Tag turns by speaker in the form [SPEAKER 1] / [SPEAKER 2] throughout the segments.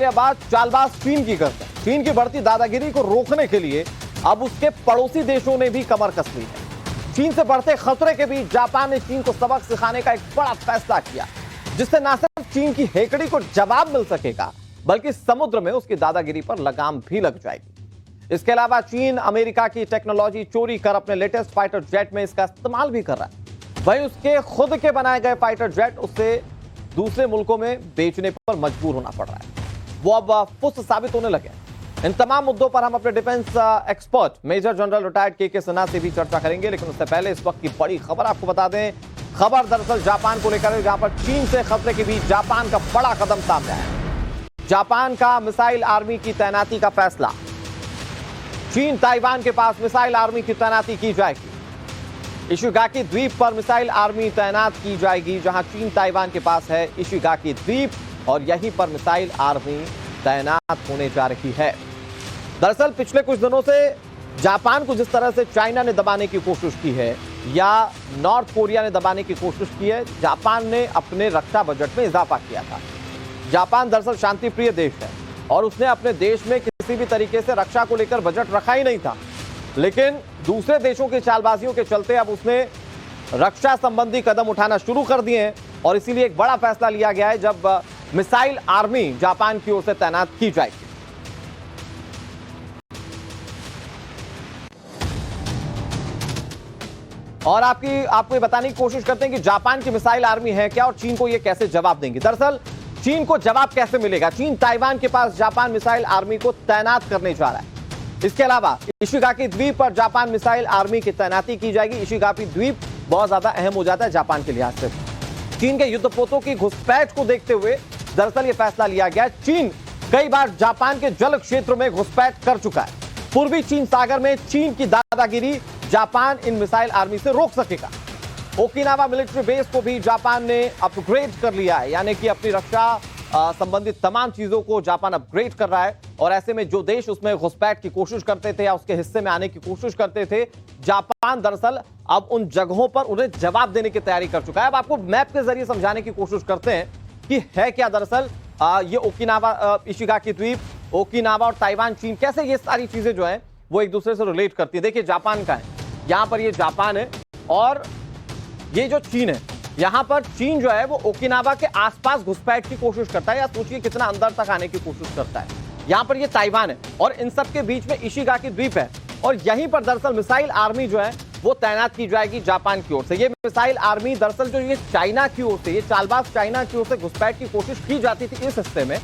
[SPEAKER 1] ये बात चालबाज चीन की करते हैं। चीन की बढ़ती दादागिरी को रोकने के लिए अब उसके पड़ोसी देशों ने भी कमर कस ली है। चीन से बढ़ते खतरे के बीच जापान ने चीन को सबक सिखाने का एक बड़ा फैसला किया, जिससे न सिर्फ चीन की हेकड़ी को जवाब मिल सकेगा, बल्कि समुद्र में उसकी दादागिरी पर लगाम भी लग जाएगी। इसके अलावा चीन अमेरिका की टेक्नोलॉजी चोरी कर अपने लेटेस्ट फाइटर जेट में इसका इस्तेमाल भी कर रहा है। वहीं उसके खुद के बनाए गए फाइटर जेट उसे दूसरे मुल्कों में बेचने पर मजबूर होना पड़ रहा है। वो अब फुस साबित होने लगे। इन तमाम मुद्दों पर हम अपने defence expert major general retired के सिन्हा से भी चर्चा करेंगे, लेकिन उससे पहले इस वक्त की बड़ी खबर आपको बता दें। खबर दरअसल जापान को लेकर है, जहां पर चीन से खतरे के बीच जापान का बड़ा कदम सामने आया है। जापान का मिसाइल आर्मी की तैनाती का फैसला। चीन ताइवान के पास मिसाइल आर्मी की तैनाती की जाएगी। इशिगाकी द्वीप पर मिसाइल आर्मी तैनात की जाएगी, जहां चीन ताइवान के पास है इशिगाकी द्वीप, और यहीं पर मिसाइल आर्मी तैनात होने जा रही है। दरअसल पिछले कुछ दिनों से जापान को जिस तरह से चाइना ने दबाने की कोशिश की है या नॉर्थ कोरिया ने दबाने की कोशिश की है, जापान ने अपने रक्षा बजट में इजाफा किया था। जापान दरअसल शांति प्रिय देश है और उसने अपने देश में किसी भी तरीके से रक्षा को लेकर बजट रखा ही नहीं था, लेकिन दूसरे देशों की चालबाजियों के चलते अब उसने रक्षा संबंधी कदम उठाना शुरू कर दिए हैं, और इसीलिए एक बड़ा फैसला लिया गया है जब मिसाइल आर्मी जापान की ओर से तैनात की जाएगी। और आपको ये बताने की कोशिश करते हैं कि जापान की मिसाइल आर्मी है क्या और चीन को ये कैसे जवाब देंगे। दरअसल चीन को जवाब कैसे मिलेगा? चीन ताइवान के पास जापान मिसाइल आर्मी को तैनात करने जा रहा है। इसके अलावा इशिगाकी द्वीप पर जापान मिसाइल आर्मी की तैनाती की जाएगी। इशिगाकी द्वीप बहुत ज्यादा अहम हो जाता है जापान के लिहाज से। चीन के युद्धपोतों की घुसपैठ को देखते हुए दरअसल यह फैसला लिया गया। चीन कई बार जापान के जल क्षेत्र में घुसपैठ कर चुका है। पूर्वी चीन सागर में चीन की दादागिरी जापान इन मिसाइल आर्मी से रोक सकेगा। ओकिनावा मिलिट्री बेस को भी जापान ने अपग्रेड कर लिया है, यानी कि अपनी रक्षा संबंधित तमाम चीजों को जापान अपग्रेड कर रहा है। और ऐसे में जो देश उसमें घुसपैठ की कोशिश करते थे या उसके हिस्से में आने की कोशिश करते थे, जापान दरअसल अब उन जगहों पर उन्हें जवाब देने की तैयारी कर चुका है। अब आपको मैप के जरिए समझाने की कोशिश करते हैं कि है क्या दरअसल ये ओकिनावा, इशिगाकी द्वीप, ओकिनावा और ताइवान, चीन, कैसे ये सारी चीजें जो है वो एक दूसरे से रिलेट करती है। देखिए जापान का है, यहां पर ये जापान है और ये जो चीन है, यहां पर चीन जो है वो ओकिनावा के आसपास घुसपैठ की कोशिश करता है, या सोचिए कितना अंदर तक आने की कोशिश करता है। यहां पर ये ताइवान है और इन सब के बीच में इशिगाकी द्वीप है, और यहीं पर दरअसल मिसाइल आर्मी जो है वो तैनात की जाएगी जापान की ओर से। ये मिसाइल आर्मी दरअसल जो ये चाइना की ओर से, ये चालबाज चाइना की ओर से घुसपैठ की कोशिश की जाती थी इस हिस्से में,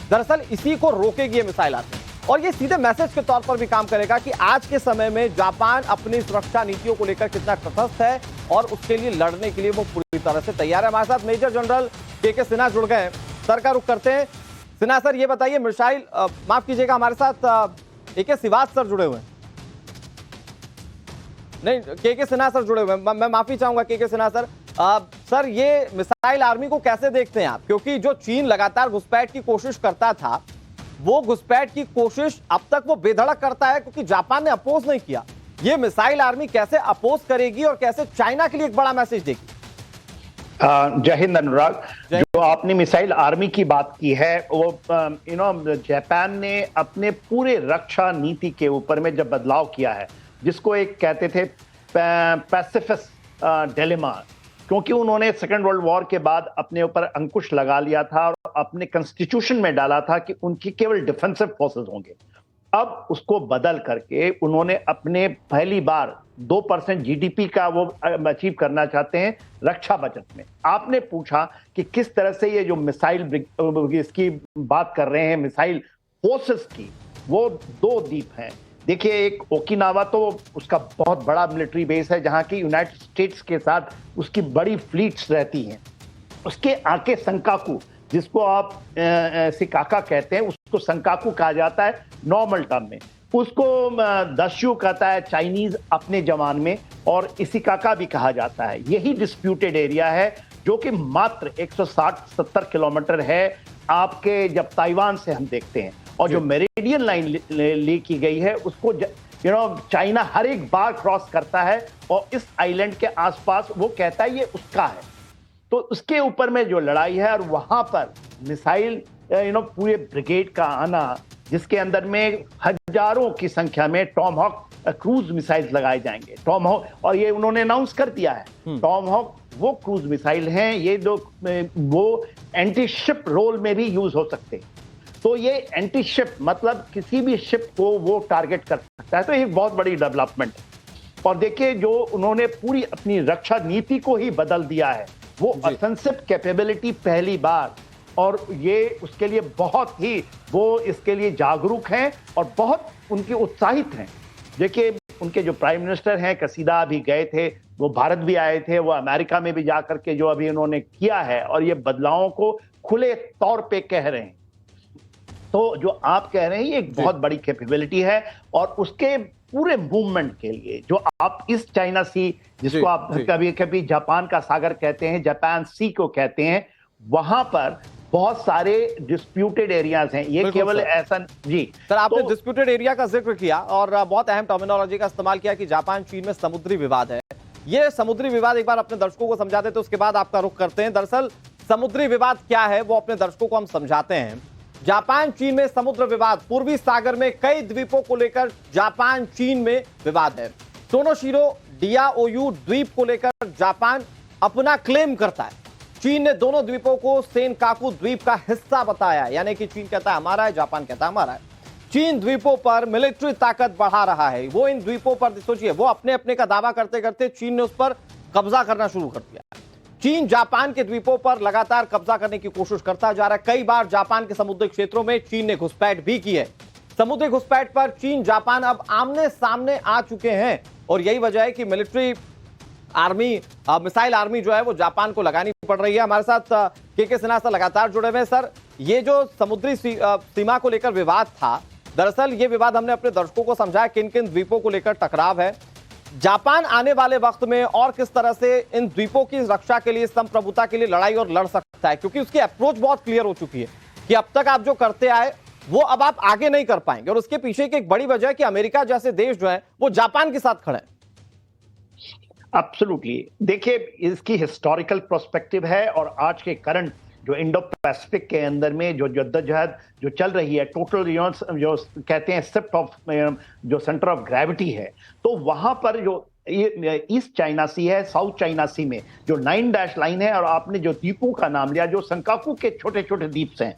[SPEAKER 1] दरअसल इसी को रोकेगी ये मिसाइल आर्मी। और ये सीधे मैसेज के तौर पर भी काम करेगा कि आज के समय में जापान अपनी सुरक्षा नीतियों को लेकर कितना तटस्थ है और उसके लिए लड़ने के लिए वो पूरी तरह से तैयार है। हमारे साथ मेजर जनरल के सिन्हा जुड़ गए हैं, सर का रुख करते हैं। सिन्हा सर, ये बताइए, मिसाइल माफ कीजिएगा, हमारे साथ के सिवाज सर जुड़े हुए हैं, नहीं के सिन्हा सर जुड़े हुए हैं, मैं माफी चाहूंगा के सिन्हा सर। सर, ये मिसाइल आर्मी को कैसे देखते हैं आप? क्योंकि जो चीन लगातार घुसपैठ की कोशिश करता था, वो घुसपैठ की कोशिश अब तक वो बेधड़क करता है क्योंकि जापान ने अपोज नहीं किया। ये मिसाइल आर्मी कैसे अपोज करेगी और कैसे चाइना के लिए एक बड़ा मैसेज देगी?
[SPEAKER 2] जय हिंद अनुराग, जो आपने मिसाइल आर्मी की बात की है, वो जापान ने अपने पूरे रक्षा नीति के ऊपर में जब बदलाव किया है, जिसको एक कहते थे पैसिफिस्ट डिलेमा, क्योंकि उन्होंने सेकेंड वर्ल्ड वॉर के बाद अपने ऊपर अंकुश लगा लिया था और अपने कॉन्स्टिट्यूशन में डाला था कि उनकी केवल डिफेंसिव फोर्सेस होंगे। अब उसको बदल करके उन्होंने अपने पहली बार 2% जीडीपी का वो अचीव करना चाहते हैं रक्षा बजट में। आपने पूछा कि किस तरह से ये जो मिसाइल इसकी बात कर रहे हैं, मिसाइल फोर्सेस की, वो 2 द्वीप हैं। देखिए, एक ओकिनावा तो उसका बहुत बड़ा मिलिट्री बेस है, जहां की यूनाइटेड स्टेट्स के साथ उसकी बड़ी फ्लीट्स रहती हैं। उसके आके संकाकू, जिसको आप सिकाका कहते हैं, उसको संकाकू कहा जाता है नॉर्मल टर्म में, उसको दस्यू कहता है चाइनीज अपने जवान में, और इसिकाका भी कहा जाता है। यही डिस्प्यूटेड एरिया है जो कि मात्र 160-70 किलोमीटर है आपके, जब ताइवान से हम देखते हैं। और जो मेरिडियन लाइन ली की गई है, उसको चाइना हर एक बार क्रॉस करता है और इस आइलैंड के आसपास वो कहता है ये उसका है। तो उसके ऊपर में जो लड़ाई है, और वहां पर मिसाइल पूरे ब्रिगेड का आना, जिसके अंदर में हजारों की संख्या में टॉमहॉक क्रूज मिसाइल्स लगाए जाएंगे। टॉमहॉक, और ये उन्होंने अनाउंस कर दिया है, टॉमहॉक वो क्रूज मिसाइल हैं, ये जो वो एंटी शिप रोल में भी यूज हो सकते हैं। तो ये एंटी शिप मतलब किसी भी शिप को वो टारगेट कर सकता है। तो ये बहुत बड़ी डेवलपमेंट है। और देखिए, जो उन्होंने पूरी अपनी रक्षा नीति को ही बदल दिया है, वो ऑफेंसिव कैपेबिलिटी पहली बार, और ये उसके लिए बहुत ही वो इसके लिए जागरूक हैं और बहुत उनके उत्साहित हैं। देखिए, उनके जो प्राइम मिनिस्टर हैं कसीदा अभी गए थे, वो भारत भी आए थे, वो अमेरिका में भी जाकर के जो अभी उन्होंने किया है, और ये बदलावों को खुले तौर पे कह रहे हैं। तो जो आप कह रहे हैं ये एक बहुत बड़ी कैपेबिलिटी है, और उसके पूरे मूवमेंट के लिए जो आप इस चाइना सी, जिसको आप कभी कभी जापान का सागर कहते हैं, जापान सी को कहते हैं, वहां पर बहुत सारे डिस्प्यूटेड एरियाज हैं। ये केवल ऐसा जी
[SPEAKER 1] सर, आपने डिस्प्यूटेड एरिया का जिक्र किया और बहुत अहम टर्मिनोलॉजी का इस्तेमाल किया कि जापान चीन में समुद्री विवाद है। ये समुद्री विवाद एक बार अपने दर्शकों को समझा देते, उसके बाद आपका रुख करते हैं। दरअसल समुद्री विवाद क्या है वो अपने दर्शकों को हम समझाते हैं। जापान चीन में समुद्र विवाद, पूर्वी सागर में कई द्वीपों को लेकर जापान चीन में विवाद है। टोनोशिरो डियाओयू द्वीप को लेकर जापान अपना क्लेम करता है। चीन ने दोनों द्वीपों को सेनकाकू द्वीप का हिस्सा बताया, यानी कि चीन कहता है हमारा है, जापान कहता है हमारा है। चीन द्वीपों पर मिलिट्री ताकत बढ़ा रहा है। वो इन द्वीपों पर, सोचिए, वो अपने अपने का दावा करते करते चीन ने उस पर कब्जा करना शुरू कर दिया। चीन जापान के द्वीपों पर लगातार कब्जा करने की कोशिश करता जा रहा है। कई बार जापान के समुद्री क्षेत्रों में चीन ने घुसपैठ भी की है। समुद्री घुसपैठ पर चीन जापान अब आमने सामने आ चुके हैं, और यही वजह है कि मिलिट्री आर्मी, मिसाइल आर्मी जो है वो जापान को लगानी पड़ रही है। हमारे साथ के सिन्हा सर लगातार जुड़े हुए हैं। सर, ये जो समुद्री सीमा को लेकर विवाद था, दरअसल ये विवाद हमने अपने दर्शकों को समझाया किन किन द्वीपों को लेकर टकराव है। जापान आने वाले वक्त में और किस तरह से इन द्वीपों की रक्षा के लिए, संप्रभुता के लिए लड़ाई और लड़ सकता है, क्योंकि उसकी अप्रोच बहुत क्लियर हो चुकी है कि अब तक आप जो करते आए वो अब आप आगे नहीं कर पाएंगे। और उसके पीछे की एक बड़ी वजह है कि अमेरिका जैसे देश जो है वो जापान के साथ खड़े हैं।
[SPEAKER 2] एब्सोल्युटली। देखिए, इसकी हिस्टोरिकल पर्सपेक्टिव है, और आज के करंट जो इंडो पैसिफिक के अंदर में जो जद्दोजहद जो चल रही है, टोटल जो कहते हैं शिफ्ट ऑफ जो सेंटर ऑफ ग्रेविटी है, तो वहां पर जो ये ईस्ट चाइना सी है, साउथ चाइना सी में जो 9 डैश लाइन है, और आपने जो द्वीपों का नाम लिया, जो संकाकू के छोटे छोटे द्वीप हैं,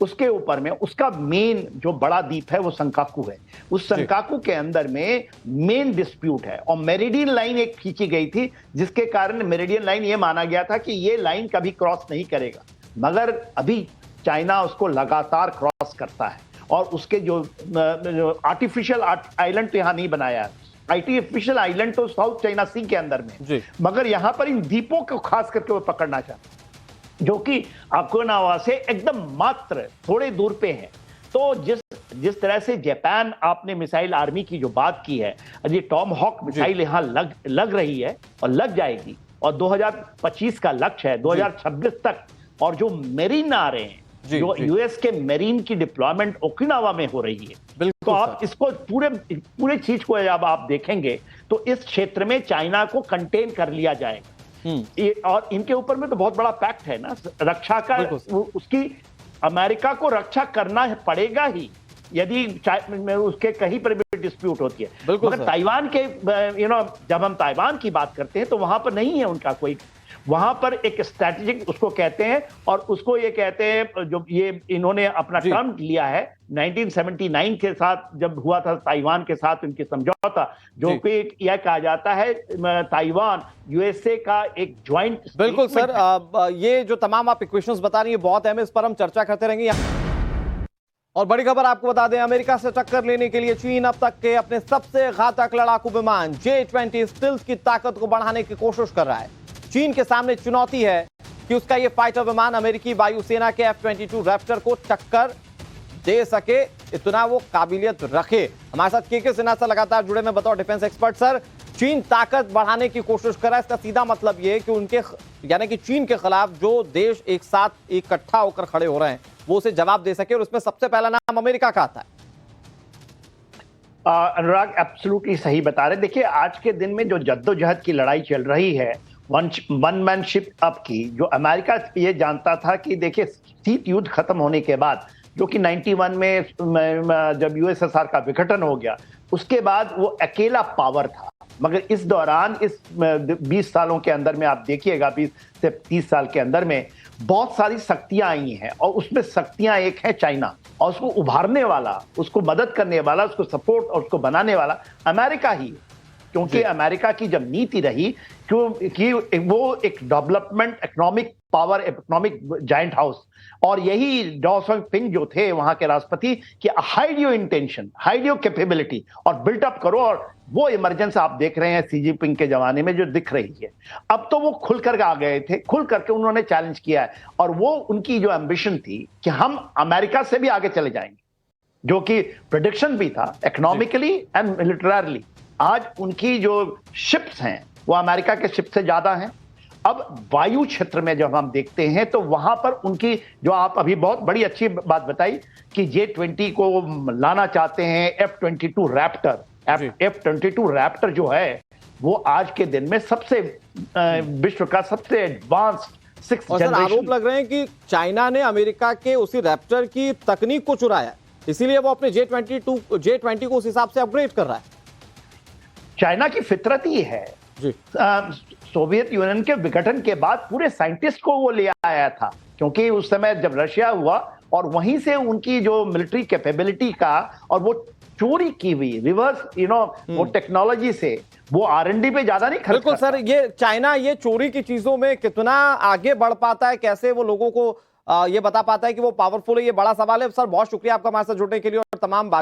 [SPEAKER 2] उसके ऊपर में उसका मेन जो बड़ा द्वीप है वो संकाकू है। उस संकाकू के अंदर में मेन डिस्प्यूट है, और मेरिडियन लाइन एक खींची गई थी, जिसके कारण मेरिडियन लाइन ये माना गया था कि ये लाइन कभी क्रॉस नहीं करेगा, मगर अभी चाइना उसको लगातार क्रॉस करता है। और उसके जो आर्टिफिशियल आइलैंड तो यहाँ नहीं बनाया है, आर्टिफिशियल आइलैंड तो साउथ चाइना सी के अंदर में, मगर यहां पर इन द्वीपों को खास करके वो पकड़ना चाहते हैं, जो कि ओकिनावा से एकदम मात्र थोड़े दूर पे है। तो जिस तरह से जापान, आपने मिसाइल आर्मी की जो बात की है, ये टॉमहॉक मिसाइल यहां लग रही है और लग जाएगी, और 2025 का लक्ष्य है 2026 तक। और जो मेरीन आ रहे हैं, जो यूएस के मेरीन की डिप्लॉयमेंट ओकिनावा में हो रही है, तो आप इसको पूरे चीज को जब आप देखेंगे तो इस क्षेत्र में चाइना को कंटेन कर लिया जाएगा। और इनके ऊपर में तो बहुत बड़ा पैक्ट है ना रक्षा का, उसकी अमेरिका को रक्षा करना पड़ेगा ही, यदि उसके कहीं पर भी डिस्प्यूट होती है। मगर ताइवान के जब हम ताइवान की बात करते हैं तो वहां पर नहीं है उनका कोई, वहां पर एक स्ट्रैटेजिक उसको कहते हैं, और उसको ये कहते हैं, जो ये इन्होंने अपना टर्म लिया है 1979 के साथ जब हुआ था ताइवान के साथ उनकी समझौता, जो कि यह कहा जाता है ताइवान यूएसए का एक ज्वाइंट।
[SPEAKER 1] बिल्कुल सर, ये जो तमाम आप इक्वेशंस बता रही है बहुत अहम है, इस पर हम चर्चा करते रहेंगे। और बड़ी खबर आपको बता दें, अमेरिका से टक्कर लेने के लिए चीन अब तक के अपने सबसे घातक लड़ाकू विमान J-20 स्टिल्स की ताकत को बढ़ाने की कोशिश कर रहा है। चीन के सामने चुनौती है कि उसका यह फाइटर विमान अमेरिकी वायुसेना के F-22 रैप्टर को टक्कर दे सके, इतना वो काबिलियत रखे। हमारे साथ के सिन्हा से लगातार जुड़े में बताओ डिफेंस एक्सपर्ट। सर, चीन ताकत बढ़ाने की कोशिश कर रहा है, इसका सीधा मतलब ये है कि उनके, यानी कि चीन के खिलाफ जो देश एक साथ इकट्ठा होकर खड़े हो रहे हैं वो उसे जवाब दे सके, और उसमें सबसे पहला नाम अमेरिका का आता है।
[SPEAKER 2] अनुराग एब्सोल्युटली सही बता रहे। देखिए, आज के दिन में जो जद्दोजहद की लड़ाई चल रही है वन मैनशिप अप की, जो अमेरिका ये जानता था कि देखिए शीत युद्ध खत्म होने के बाद, जो कि 91 में जब यूएसएसआर का विघटन हो गया, उसके बाद वो अकेला पावर था। मगर इस दौरान इस 20 सालों के अंदर में आप देखिएगा, 20 से 30 साल के अंदर में बहुत सारी शक्तियां आई हैं, और उसमें शक्तियां एक है चाइना, और उसको उभारने वाला, उसको मदद करने वाला, उसको सपोर्ट और उसको बनाने वाला अमेरिका ही है। क्योंकि अमेरिका की जब नीति रही कि वो एक development economic power, economic giant house, और यही डॉ पिंग जो थे वहां के राष्ट्रपति, कि hide your intention, hide your capability, और बिल्टअप करो। और वो इमरजेंस आप देख रहे हैं सी जिनपिंग के जमाने में जो दिख रही है। अब तो वो खुल कर आ गए थे, खुल करके उन्होंने चैलेंज किया है, और वो उनकी जो एम्बिशन थी कि हम अमेरिका से भी आगे चले जाएंगे, जो कि प्रेडिक्शन भी था इकोनॉमिकली एंड मिलिटरली। आज उनकी जो शिप्स हैं वो अमेरिका के शिप से ज्यादा हैं। अब वायु क्षेत्र में जब हम देखते हैं तो वहां पर उनकी, जो आप अभी बहुत बड़ी अच्छी बात बताई कि J-20 को लाना चाहते हैं, F-22 रैप्टर जो है वो आज के दिन में सबसे विश्व का सबसे एडवांस्ड 6th
[SPEAKER 1] जनरेशन। आरोप लग रहे हैं कि चाइना ने अमेरिका के उसी रैप्टर की तकनीक को चुराया, इसीलिए वो अपने J-20 को उस हिसाब से अपग्रेड कर रहा है।
[SPEAKER 2] चाइना की फितरत ही है। सोवियत यूनियन के विघटन के बाद पूरे साइंटिस्ट को वो ले आया था, क्योंकि उस समय जब रशिया हुआ और वहीं से उनकी जो मिलिट्री कैपेबिलिटी का, और वो चोरी की हुई रिवर्स वो टेक्नोलॉजी से वो R&D पे ज्यादा नहीं खर्च
[SPEAKER 1] बिल्कुल सर, ये चाइना ये चोरी की चीजों में कितना आगे बढ़ पाता है, कैसे वो लोगों को ये बता पाता है कि वो पावरफुल है, ये बड़ा सवाल है। सर बहुत शुक्रिया आपका हमारे साथ जुड़ने के लिए और तमाम बात